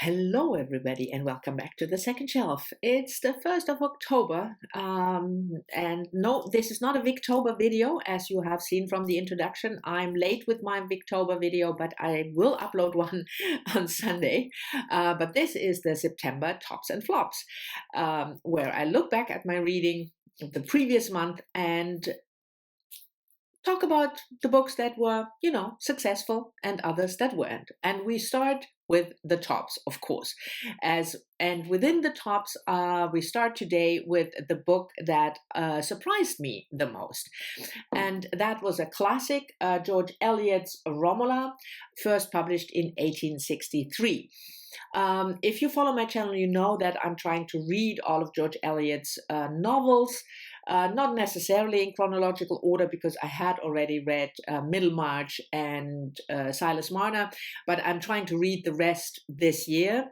Hello, everybody, and welcome back to the second shelf. It's the 1st of October, and no, this is not a Victober video, as you have seen from the introduction. I'm late with my Victober video, but I will upload one on Sunday. But this is the September tops and flops, where I look back at my reading of the previous month and talk about the books that were, successful and others that weren't. And we start with the tops, of course. And within the tops, we start today with the book that surprised me the most. And that was a classic, George Eliot's Romula, first published in 1863. If you follow my channel, you know that I'm trying to read all of George Eliot's novels, not necessarily in chronological order because I had already read Middlemarch and Silas Marner, but I'm trying to read the rest this year.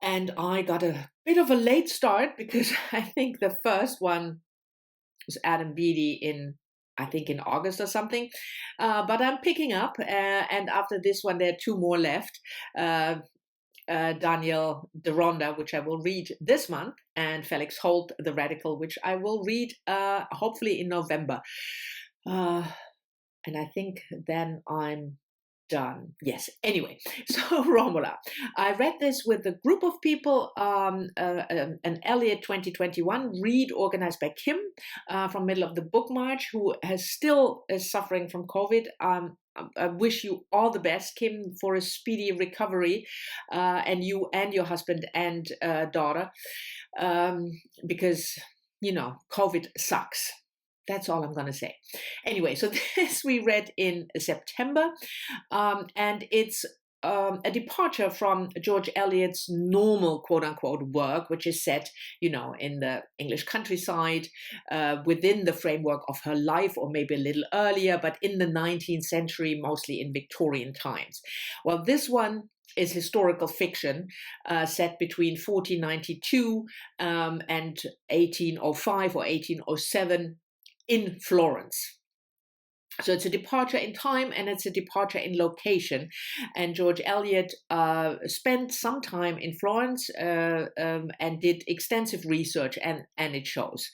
And I got a bit of a late start because I think the first one was Adam Beatty in August or something. But I'm picking up, and after this one, there are two more left. Daniel Deronda, which I will read this month, and Felix Holt, The Radical, which I will read hopefully in November. And I think then I'm done. Yes. Anyway, so Romula. I read this with a group of people, an Eliot 2021 read organized by Kim from Middle of the Book March, who still is suffering from COVID. I wish you all the best, Kim, for a speedy recovery, and you and your husband and daughter, because, COVID sucks. That's all I'm going to say. Anyway, so this we read in September, and it's a departure from George Eliot's normal quote-unquote work, which is set, in the English countryside, within the framework of her life, or maybe a little earlier, but in the 19th century, mostly in Victorian times. Well, this one is historical fiction set between 1492 and 1805 or 1807 in Florence. So it's a departure in time and it's a departure in location. And George Eliot spent some time in Florence and did extensive research, and it shows.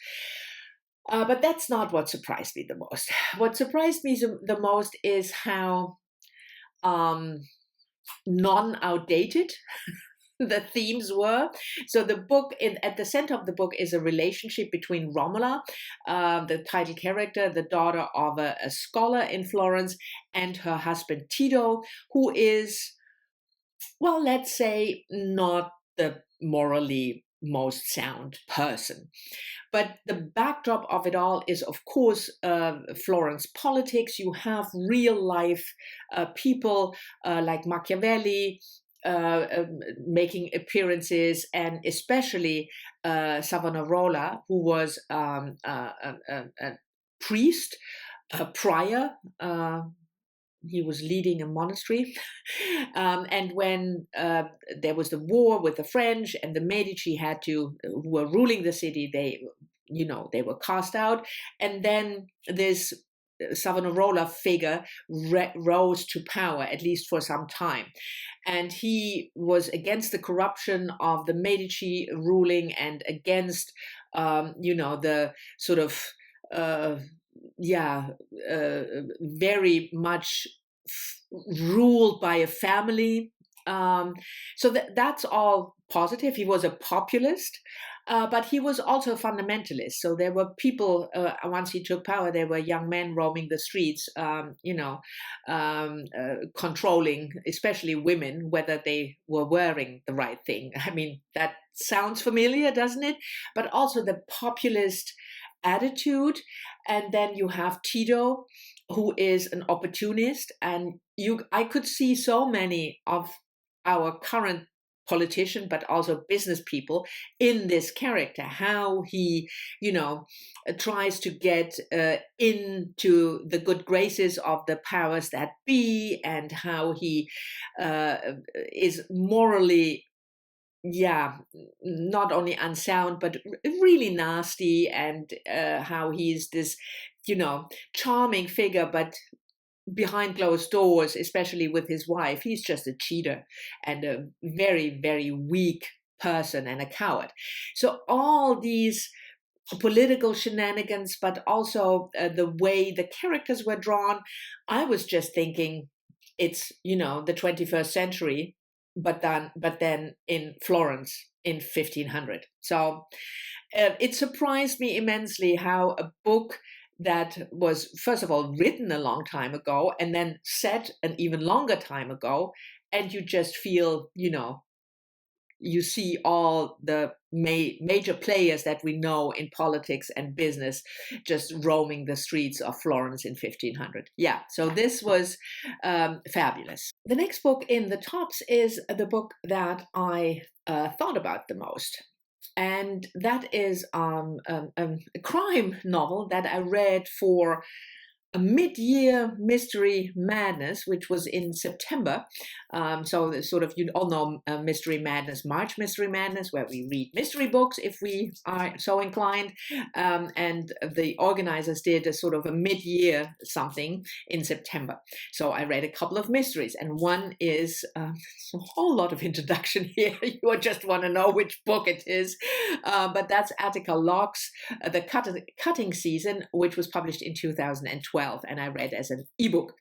But that's not what surprised me the most. What surprised me the most is how non-outdated the themes were. So the book, at the center of the book, is a relationship between Romula, the title character, the daughter of a scholar in Florence, and her husband Tito, who is, well, let's say, not the morally most sound person. But the backdrop of it all is, of course, Florence politics. You have real life people like Machiavelli, making appearances, and especially Savonarola, who was a priest, a prior. He was leading a monastery. And when there was the war with the French and the Medici who were ruling the city, they were cast out. And then this Savonarola figure rose to power, at least for some time. And he was against the corruption of the Medici ruling and against, the sort of, very much ruled by a family. So that's all positive. He was a populist, but he was also a fundamentalist. So there were people, once he took power, there were young men roaming the streets, controlling, especially women, whether they were wearing the right thing. I mean, that sounds familiar, doesn't it? But also the populist attitude. And then you have Tito, who is an opportunist. And I could see so many of our current politician, but also business people in this character, how he, tries to get into the good graces of the powers that be, and how he is morally, not only unsound, but really nasty, and how he's this, charming figure, but behind closed doors, especially with his wife, he's just a cheater and a very, very weak person and a coward. So all these political shenanigans, but also the way the characters were drawn, I was just thinking it's, the 21st century, but then in Florence in 1500. So it surprised me immensely how a book that was, first of all, written a long time ago and then set an even longer time ago, and you just feel, you see all the major players that we know in politics and business just roaming the streets of Florence in 1500. Yeah, so this was fabulous. The next book in the tops is the book that I thought about the most. And that is a crime novel that I read for a mid-year mystery madness, which was in September. So sort of, you all know Mystery Madness, March Mystery Madness, where we read mystery books if we are so inclined. And the organizers did a sort of a mid-year something in September. So I read a couple of mysteries, and one is a whole lot of introduction here. You just want to know which book it is. But that's Attica Locke's The Cutting Season, which was published in 2012. And I read as an ebook.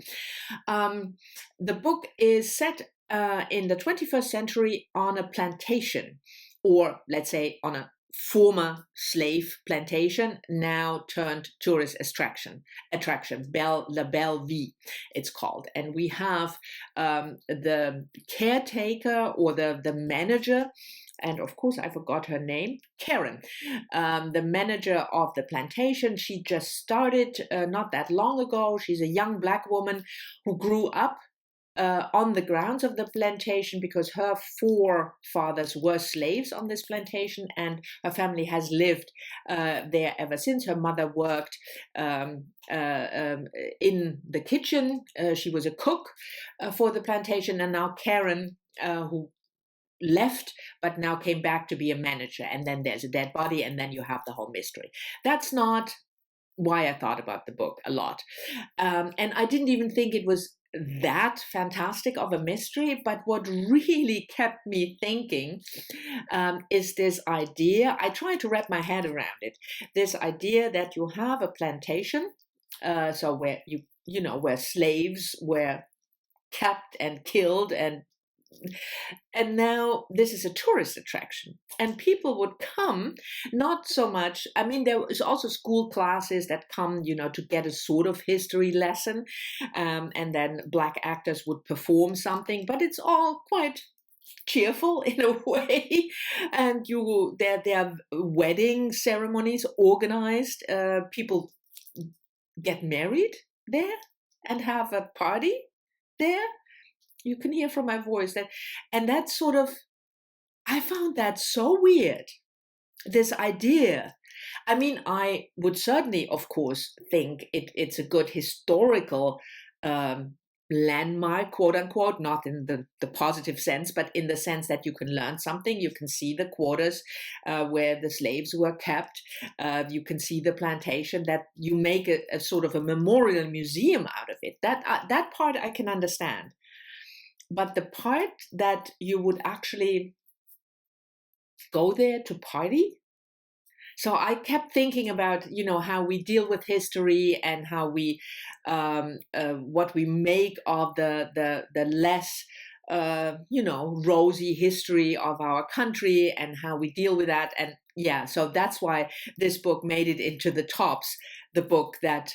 The book is set in the 21st century on a plantation, or let's say on a former slave plantation, now turned tourist attraction, La Belle Vie, it's called. And we have the caretaker or the manager, and of course, I forgot her name, Karen, the manager of the plantation. She just started not that long ago. She's a young Black woman who grew up on the grounds of the plantation because her forefathers were slaves on this plantation, and her family has lived there ever since. Her mother worked in the kitchen. She was a cook for the plantation, and now Karen, who left but now came back to be a manager, and then there's a dead body, and then you have the whole mystery. That's not why I thought about the book a lot, and I didn't even think it was that fantastic of a mystery. But what really kept me thinking is this idea. I tried to wrap my head around it, this idea that you have a plantation, so where where slaves were kept and killed, and now this is a tourist attraction, and people would come, not so much, I mean, there is also school classes that come, to get a sort of history lesson, and then Black actors would perform something, but it's all quite cheerful in a way, and there are wedding ceremonies organized, people get married there and have a party there. You can hear from my voice that, and that's sort of, I found that so weird, this idea. I mean, I would certainly, of course, think it's a good historical landmark, quote unquote, not in the positive sense, but in the sense that you can learn something. You can see the quarters where the slaves were kept. You can see the plantation, that you make a sort of a memorial museum out of it. That part I can understand. But the part that you would actually go there to party. So I kept thinking about, how we deal with history and how we, what we make of the less, rosy history of our country and how we deal with that. And yeah, so that's why this book made it into the tops, the book that,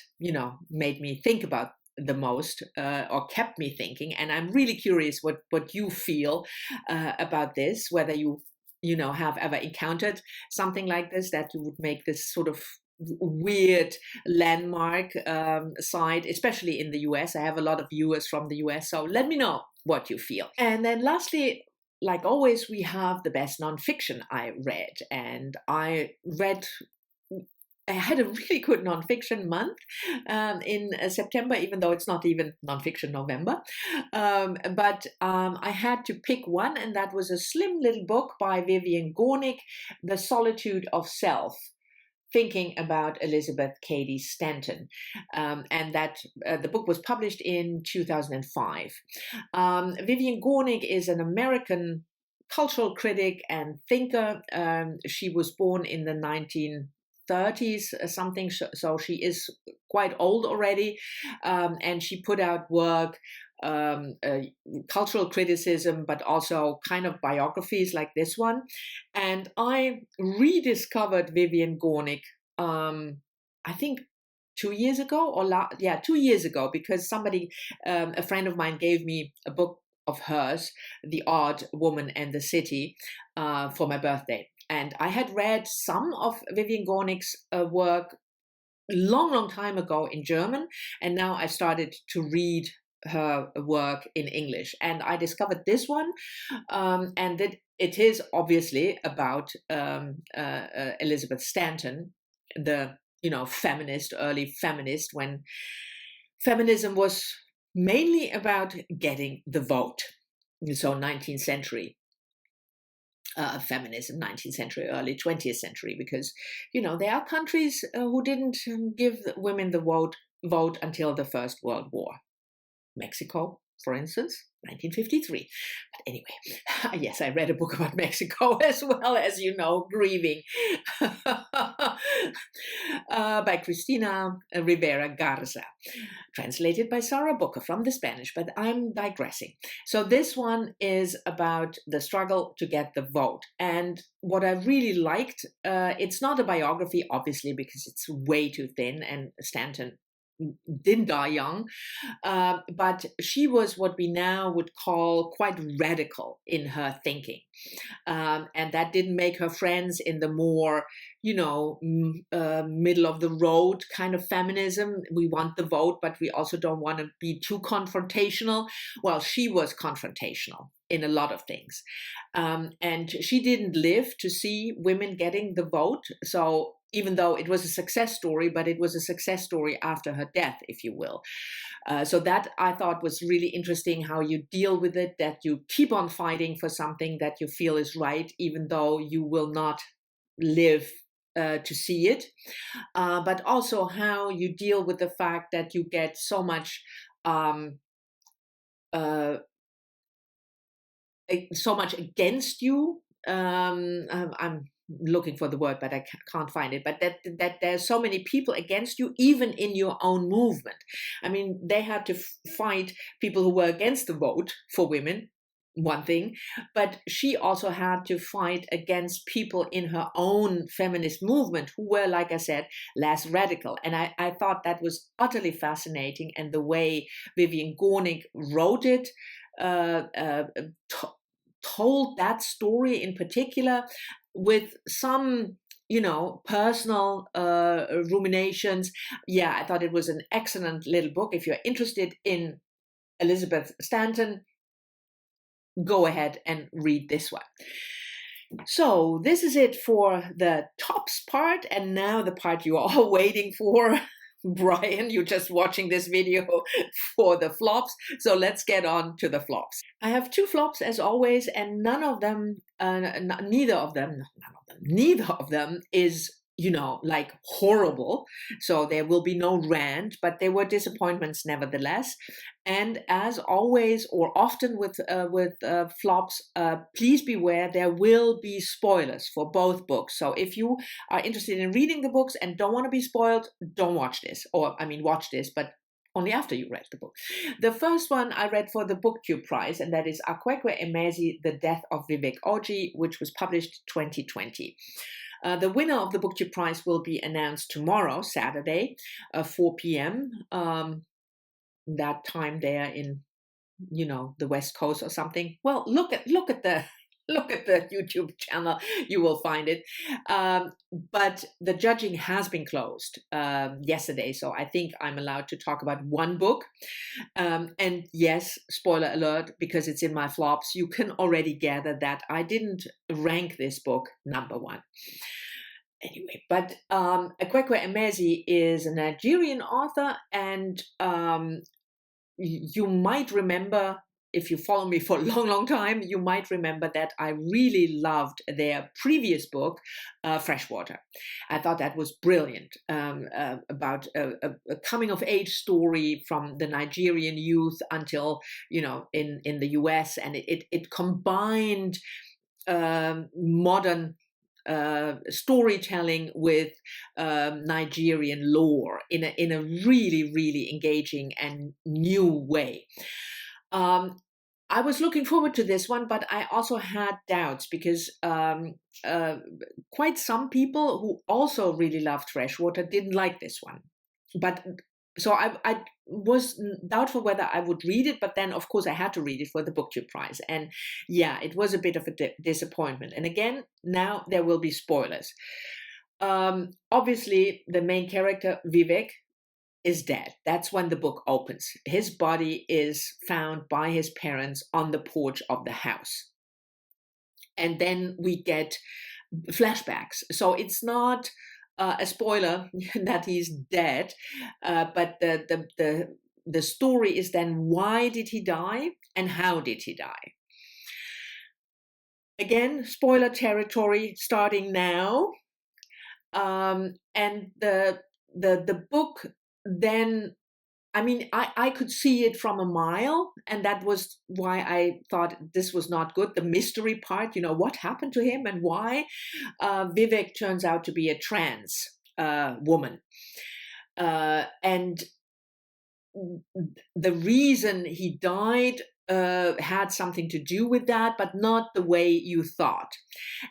made me think about the most, or kept me thinking. And I'm really curious what you feel about this, whether you have ever encountered something like this, that you would make this sort of weird landmark site, especially in the US. I have a lot of viewers from the US, so let me know what you feel. And then lastly, like always, we have the best nonfiction I read, and I had a really good nonfiction month in September, even though it's not even nonfiction November. But I had to pick one, and that was a slim little book by Vivian Gornick, The Solitude of Self. thinking about Elizabeth Cady Stanton, and that the book was published in 2005. Vivian Gornick is an American cultural critic and thinker. She was born in the 1930s, something, so she is quite old already, and she put out work, cultural criticism, but also kind of biographies like this one. And I rediscovered Vivian Gornick, I think 2 years ago, or 2 years ago, because somebody, a friend of mine, gave me a book of hers, The Odd Woman and the City, for my birthday. And I had read some of Vivian Gornick's work long time ago in German, and now I started to read her work in English. And I discovered this one, and that it is obviously about Elizabeth Stanton, the feminist, early feminist, when feminism was mainly about getting the vote. So 19th century feminism, 19th century, early 20th century, because, there are countries who didn't give women the vote until the First World War. Mexico, for instance, 1953. But anyway, yes, I read a book about Mexico as well, as you know, Grieving, by Cristina Rivera Garza, translated by Sarah Booker from the Spanish, but I'm digressing. So this one is about the struggle to get the vote. And what I really liked, it's not a biography, obviously, because it's way too thin, and Stanton didn't die young, but she was what we now would call quite radical in her thinking, and that didn't make her friends in the more, middle of the road kind of feminism. We want the vote, but we also don't want to be too confrontational. Well, she was confrontational in a lot of things, and she didn't live to see women getting the vote. So even though it was a success story, but it was a success story after her death, if you will. So that I thought was really interesting, how you deal with it, that you keep on fighting for something that you feel is right, even though you will not live to see it. But also how you deal with the fact that you get so much against you. I'm looking for the word, but I can't find it. But that there's so many people against you, even in your own movement. I mean, they had to fight people who were against the vote for women, one thing, but she also had to fight against people in her own feminist movement who were, like I said, less radical. And I thought that was utterly fascinating, and the way Vivian Gornick wrote it, told that story in particular with some, personal ruminations. Yeah, I thought it was an excellent little book. If you're interested in Elizabeth Stanton, go ahead and read this one. So this is it for the tops part, and now the part you are all waiting for. Brian, you're just watching this video for the flops, so let's get on to the flops. I have two flops as always, and neither of them is, like horrible. So there will be no rant, but they were disappointments nevertheless. And as always, or often with flops, please beware, there will be spoilers for both books. So if you are interested in reading the books and don't want to be spoiled, don't watch this. Watch this, but only after you read the book. The first one I read for the BookTube Prize, and that is Akwaeke Emezi, The Death of Vivek Oji, which was published 2020. The winner of the BookTube Prize will be announced tomorrow, Saturday, 4 p.m. That time there in, the West Coast or something. Well, look at the YouTube channel, you will find it. But the judging has been closed yesterday, so I think I'm allowed to talk about one book. And yes, spoiler alert, because it's in my flops, you can already gather that I didn't rank this book number one. Anyway, but Akwaeke Emezi is a Nigerian author, and you might remember if you follow me for a long time, you might remember that I really loved their previous book, Freshwater. I thought that was brilliant, about a coming-of-age story from the Nigerian youth until, in the US, and it combined modern storytelling with Nigerian lore in a really, really engaging and new way. I was looking forward to this one, but I also had doubts because quite some people who also really loved Freshwater didn't like this one. But so I was doubtful whether I would read it, but then of course I had to read it for the BookTube Prize. And yeah, it was a bit of a disappointment. And again, now there will be spoilers. Obviously, the main character, Vivek, is dead. That's when the book opens. His body is found by his parents on the porch of the house. And then we get flashbacks. So it's not a spoiler that he's dead, but the story is then, why did he die and how did he die? Again, spoiler territory starting now. And the book then, I mean, I could see it from a mile, and that was why I thought this was not good. The mystery part, what happened to him and why. Vivek turns out to be a trans woman. And the reason he died had something to do with that, but not the way you thought.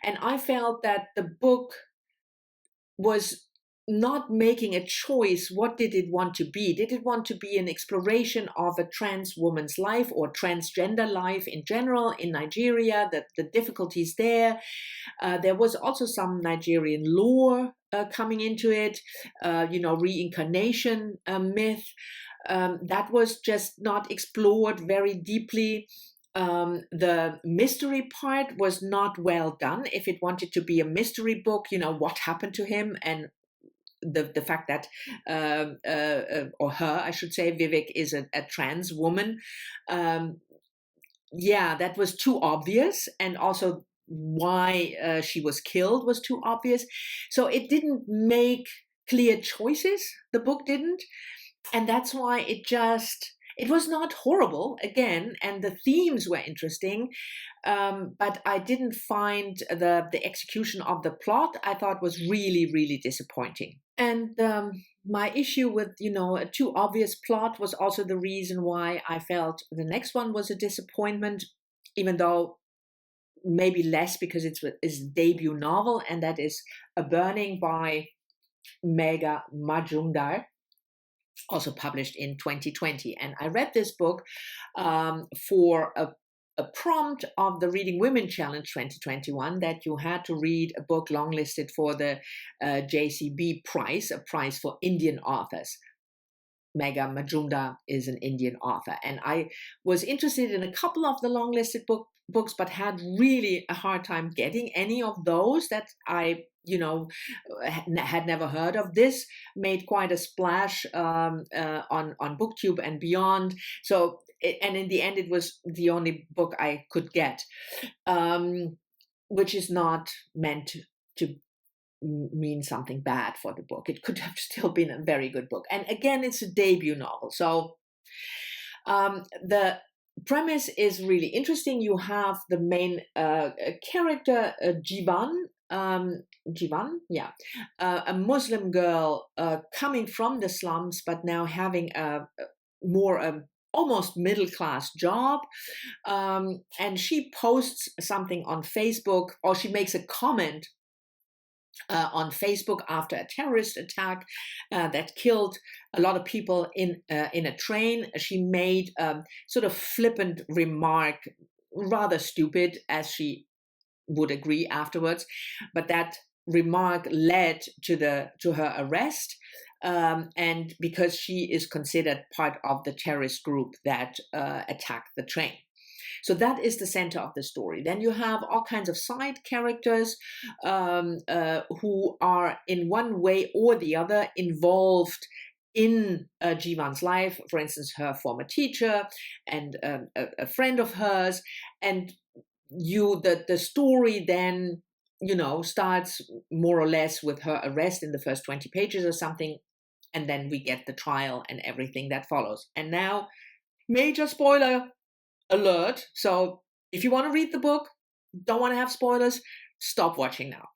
And I felt that the book was not making a choice. What did it want to be? Did it want to be an exploration of a trans woman's life or transgender life in general in Nigeria, the difficulties there? There was also some Nigerian lore coming into it, reincarnation myth. That was just not explored very deeply. The mystery part was not well done. If it wanted to be a mystery book, what happened to him, and the fact that or her, I should say, Vivek is a trans woman. That was too obvious, and also why she was killed was too obvious. So it didn't make clear choices. The book didn't, and that's why it was not horrible, again, and the themes were interesting, but I didn't find the execution of the plot, I thought, was really, really disappointing. And my issue with, a too obvious plot was also the reason why I felt the next one was a disappointment, even though maybe less because it's a debut novel, and that is A Burning by Megha Majumdar, also published in 2020. And I read this book for a prompt of the Reading Women Challenge 2021, that you had to read a book longlisted for the JCB Prize, a prize for Indian authors. Megha Majumdar is an Indian author. And I was interested in a couple of the longlisted books, but had really a hard time getting any of those that I had never heard of. This made quite a splash on BookTube and beyond. So, and in the end, it was the only book I could get, which is not meant to mean something bad for the book. It could have still been a very good book. And again, it's a debut novel. So the premise is really interesting. You have the main character, Jivan, a Muslim girl coming from the slums, but now having a more almost middle-class job, and she posts something on Facebook, or she makes a comment on Facebook after a terrorist attack that killed a lot of people in a train. She made sort of flippant remark, rather stupid, as she would agree afterwards, but that remark led to her arrest, and because she is considered part of the terrorist group that attacked the train. So that is the center of the story. Then you have all kinds of side characters who are in one way or the other involved in Jivan's life, for instance, her former teacher and a friend of hers, and the story then, starts more or less with her arrest in the first 20 pages or something, and then we get the trial and everything that follows. And now, major spoiler alert. So if you want to read the book, don't want to have spoilers, stop watching now.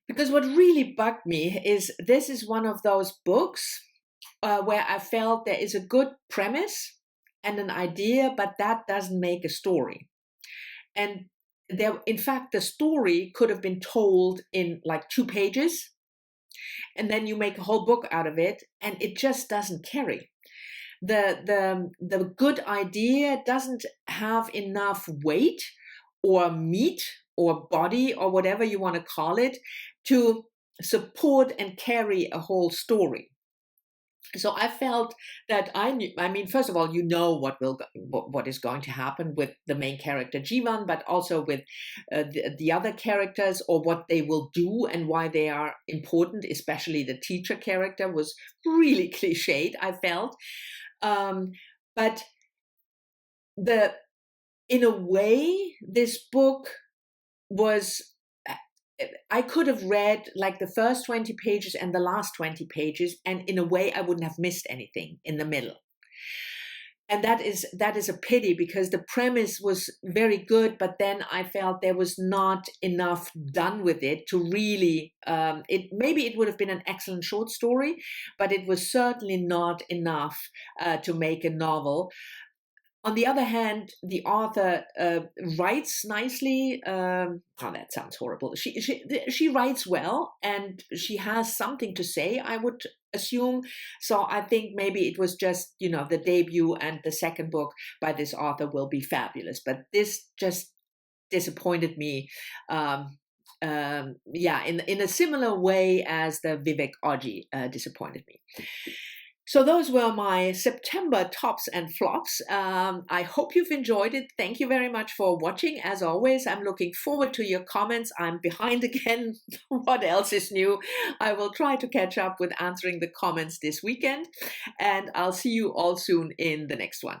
Because what really bugged me is this is one of those books where I felt there is a good premise and an idea, but that doesn't make a story. And in fact, the story could have been told in like 2 pages, and then you make a whole book out of it, and it just doesn't carry. The good idea doesn't have enough weight or meat or body or whatever you want to call it to support and carry a whole story. So I felt that first of all, what is going to happen with the main character Jivan, but also with the other characters, or what they will do and why they are important. Especially the teacher character was really cliched, I felt. But in a way, this book was, I could have read like the first 20 pages and the last 20 pages, and in a way I wouldn't have missed anything in the middle. And that is a pity, because the premise was very good, but then I felt there was not enough done with it to really, maybe it would have been an excellent short story, but it was certainly not enough to make a novel. On the other hand, the author writes nicely. That sounds horrible. She writes well, and she has something to say, I would assume. So I think maybe it was just, the debut, and the second book by this author will be fabulous. But this just disappointed me. In a similar way as the Vivek Oji disappointed me. So those were my September tops and flops. I hope you've enjoyed it. Thank you very much for watching. As always, I'm looking forward to your comments. I'm behind again. What else is new? I will try to catch up with answering the comments this weekend. And I'll see you all soon in the next one.